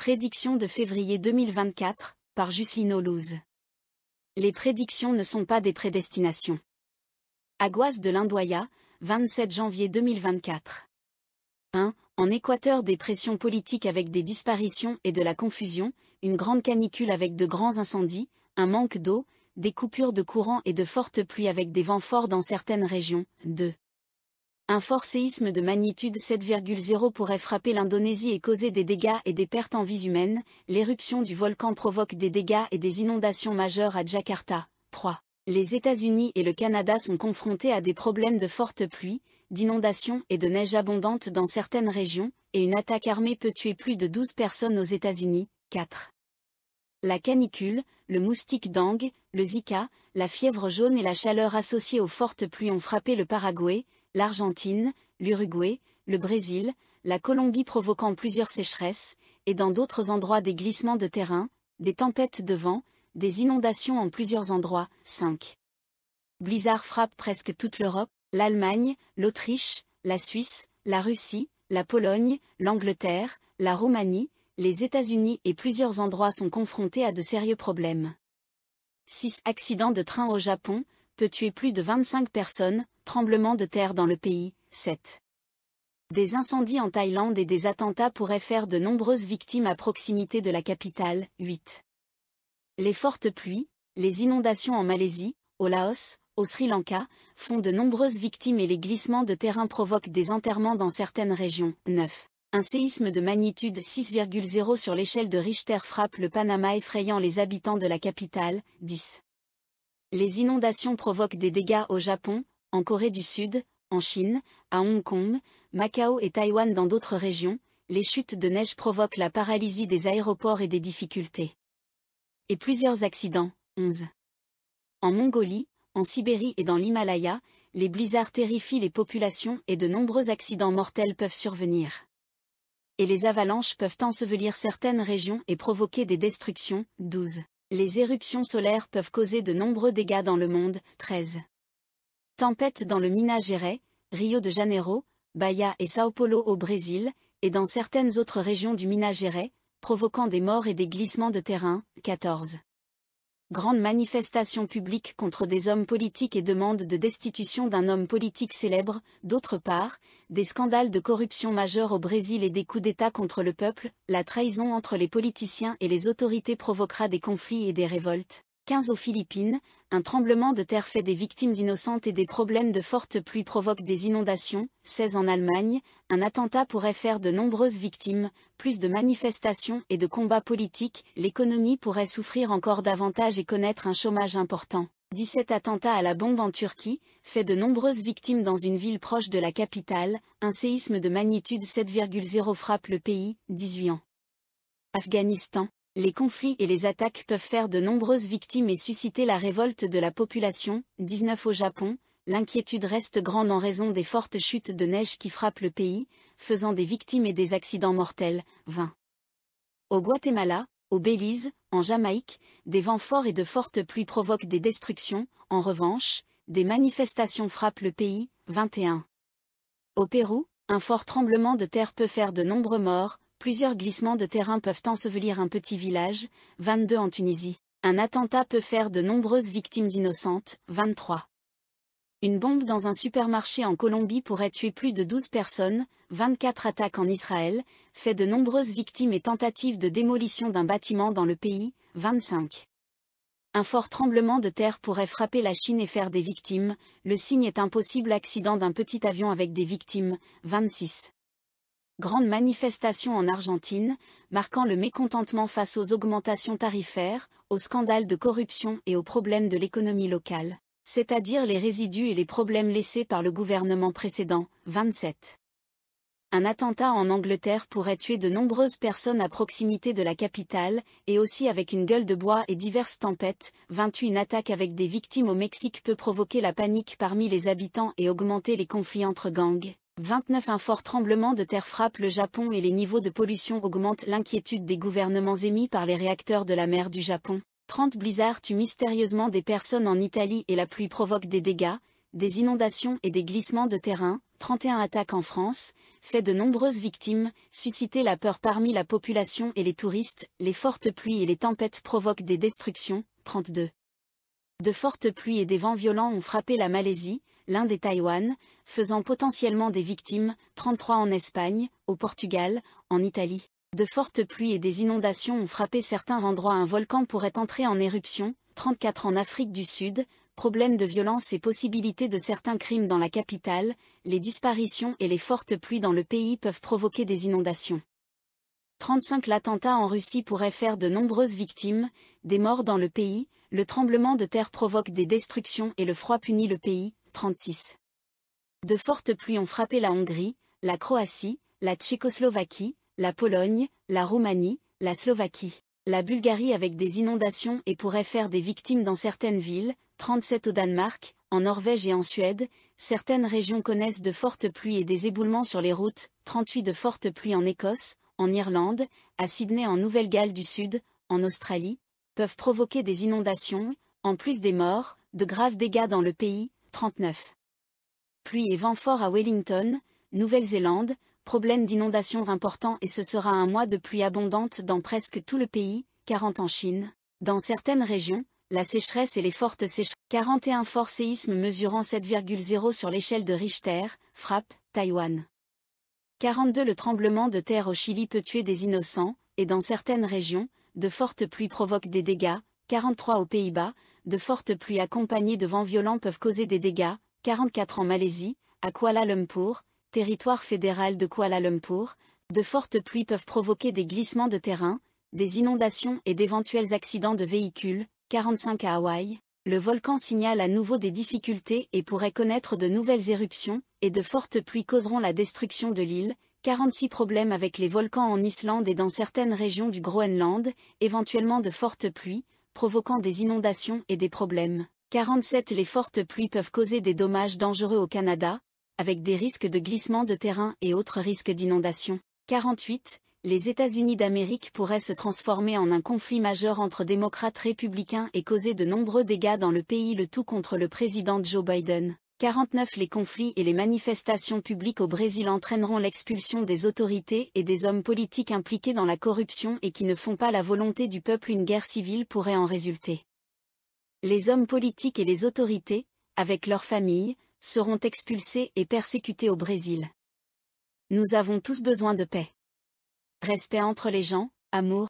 Prédictions de février 2024, par Jocelyne Olouz. Les prédictions ne sont pas des prédestinations. Aguas de l'Indoya, 27 janvier 2024. 1. En Équateur, des pressions politiques avec des disparitions et de la confusion, une grande canicule avec de grands incendies, un manque d'eau, des coupures de courant et de fortes pluies avec des vents forts dans certaines régions. 2. Un fort séisme de magnitude 7,0 pourrait frapper l'Indonésie et causer des dégâts et des pertes en vies humaines. L'éruption du volcan provoque des dégâts et des inondations majeures à Jakarta. 3. Les États-Unis et le Canada sont confrontés à des problèmes de fortes pluies, d'inondations et de neige abondante dans certaines régions, et une attaque armée peut tuer plus de 12 personnes aux États-Unis. 4. La canicule, le moustique dengue, le Zika, la fièvre jaune et la chaleur associée aux fortes pluies ont frappé le Paraguay, l'Argentine, l'Uruguay, le Brésil, la Colombie provoquant plusieurs sécheresses, et dans d'autres endroits des glissements de terrain, des tempêtes de vent, des inondations en plusieurs endroits. 5. Blizzard frappe presque toute l'Europe, l'Allemagne, l'Autriche, la Suisse, la Russie, la Pologne, l'Angleterre, la Roumanie, les États-Unis et plusieurs endroits sont confrontés à de sérieux problèmes. 6. Accident de train au Japon, peut tuer plus de 25 personnes, tremblement de terre dans le pays. 7. Des incendies en Thaïlande et des attentats pourraient faire de nombreuses victimes à proximité de la capitale. 8. Les fortes pluies, les inondations en Malaisie, au Laos, au Sri Lanka, font de nombreuses victimes et les glissements de terrain provoquent des enterrements dans certaines régions. 9. Un séisme de magnitude 6,0 sur l'échelle de Richter frappe le Panama effrayant les habitants de la capitale. 10. Les inondations provoquent des dégâts au Japon, en Corée du Sud, en Chine, à Hong Kong, Macao et Taïwan dans d'autres régions. Les chutes de neige provoquent la paralysie des aéroports et des difficultés. Et plusieurs accidents. 11. En Mongolie, en Sibérie et dans l'Himalaya, les blizzards terrifient les populations et de nombreux accidents mortels peuvent survenir. Et les avalanches peuvent ensevelir certaines régions et provoquer des destructions. 12. Les éruptions solaires peuvent causer de nombreux dégâts dans le monde. 13. Tempête dans le Minas Gerais, Rio de Janeiro, Bahia et São Paulo au Brésil, et dans certaines autres régions du Minas Gerais, provoquant des morts et des glissements de terrain. 14. Grande manifestation publique contre des hommes politiques et demande de destitution d'un homme politique célèbre. D'autre part, des scandales de corruption majeurs au Brésil et des coups d'État contre le peuple. La trahison entre les politiciens et les autorités provoquera des conflits et des révoltes. 15 aux Philippines, un tremblement de terre fait des victimes innocentes et des problèmes de fortes pluies provoquent des inondations. 16 en Allemagne, un attentat pourrait faire de nombreuses victimes, plus de manifestations et de combats politiques, l'économie pourrait souffrir encore davantage et connaître un chômage important. 17 attentats à la bombe en Turquie, fait de nombreuses victimes dans une ville proche de la capitale, un séisme de magnitude 7,0 frappe le pays. 18 ans. Afghanistan. Les conflits et les attaques peuvent faire de nombreuses victimes et susciter la révolte de la population. 19 au Japon, l'inquiétude reste grande en raison des fortes chutes de neige qui frappent le pays, faisant des victimes et des accidents mortels. 20. Au Guatemala, au Belize, en Jamaïque, des vents forts et de fortes pluies provoquent des destructions. En revanche, des manifestations frappent le pays. 21. Au Pérou, un fort tremblement de terre peut faire de nombreux morts. Plusieurs glissements de terrain peuvent ensevelir un petit village. 22 en Tunisie. Un attentat peut faire de nombreuses victimes innocentes. 23. Une bombe dans un supermarché en Colombie pourrait tuer plus de 12 personnes. 24 attaques en Israël, fait de nombreuses victimes et tentatives de démolition d'un bâtiment dans le pays. 25. Un fort tremblement de terre pourrait frapper la Chine et faire des victimes. Le signe est un possible accident d'un petit avion avec des victimes. 26. Grande manifestation en Argentine, marquant le mécontentement face aux augmentations tarifaires, aux scandales de corruption et aux problèmes de l'économie locale, c'est-à-dire les résidus et les problèmes laissés par le gouvernement précédent. 27. Un attentat en Angleterre pourrait tuer de nombreuses personnes à proximité de la capitale, et aussi avec une gueule de bois et diverses tempêtes. 28. Une attaque avec des victimes au Mexique peut provoquer la panique parmi les habitants et augmenter les conflits entre gangs. 29. Un fort tremblement de terre frappe le Japon et les niveaux de pollution augmentent l'inquiétude des gouvernements émis par les réacteurs de la mer du Japon. 30. Blizzard tue mystérieusement des personnes en Italie et la pluie provoque des dégâts, des inondations et des glissements de terrain. 31 attaques en France, fait de nombreuses victimes, suscité la peur parmi la population et les touristes, les fortes pluies et les tempêtes provoquent des destructions, 32. De fortes pluies et des vents violents ont frappé la Malaisie, l'Inde et Taïwan, faisant potentiellement des victimes, 33 en Espagne, au Portugal, en Italie. De fortes pluies et des inondations ont frappé certains endroits. Un volcan pourrait entrer en éruption, 34 en Afrique du Sud, problème de violence et possibilité de certains crimes dans la capitale, les disparitions et les fortes pluies dans le pays peuvent provoquer des inondations. 35 L'attentat en Russie pourrait faire de nombreuses victimes, des morts dans le pays, le tremblement de terre provoque des destructions et le froid punit le pays, 36. De fortes pluies ont frappé la Hongrie, la Croatie, la Tchécoslovaquie, la Pologne, la Roumanie, la Slovaquie, la Bulgarie avec des inondations et pourrait faire des victimes dans certaines villes, 37 au Danemark, en Norvège et en Suède, certaines régions connaissent de fortes pluies et des éboulements sur les routes, 38 de fortes pluies en Écosse, en Irlande, à Sydney en Nouvelle-Galles du Sud, en Australie, peuvent provoquer des inondations, en plus des morts, de graves dégâts dans le pays, 39. Pluie et vent fort à Wellington, Nouvelle-Zélande, problème d'inondation important et ce sera un mois de pluie abondante dans presque tout le pays, 40 en Chine. Dans certaines régions, la sécheresse et les fortes sécheresses. 41 Fort séisme mesurant 7,0 sur l'échelle de Richter, frappe, Taïwan. 42 Le tremblement de terre au Chili peut tuer des innocents, et dans certaines régions, de fortes pluies provoquent des dégâts, 43 aux Pays-Bas, de fortes pluies accompagnées de vents violents peuvent causer des dégâts, 44 en Malaisie, à Kuala Lumpur, territoire fédéral de Kuala Lumpur, de fortes pluies peuvent provoquer des glissements de terrain, des inondations et d'éventuels accidents de véhicules, 45 à Hawaï. Le volcan signale à nouveau des difficultés et pourrait connaître de nouvelles éruptions, et de fortes pluies causeront la destruction de l'île, 46 Problèmes avec les volcans en Islande et dans certaines régions du Groenland, éventuellement de fortes pluies, provoquant des inondations et des problèmes. 47 Les fortes pluies peuvent causer des dommages dangereux au Canada, avec des risques de glissement de terrain et autres risques d'inondation. 48 Les États-Unis d'Amérique pourraient se transformer en un conflit majeur entre démocrates républicains et causer de nombreux dégâts dans le pays, le tout contre le président Joe Biden. 49 Les conflits et les manifestations publiques au Brésil entraîneront l'expulsion des autorités et des hommes politiques impliqués dans la corruption et qui ne font pas la volonté du peuple. Une guerre civile pourrait en résulter. Les hommes politiques et les autorités, avec leurs familles, seront expulsés et persécutés au Brésil. Nous avons tous besoin de paix. Respect entre les gens, amour,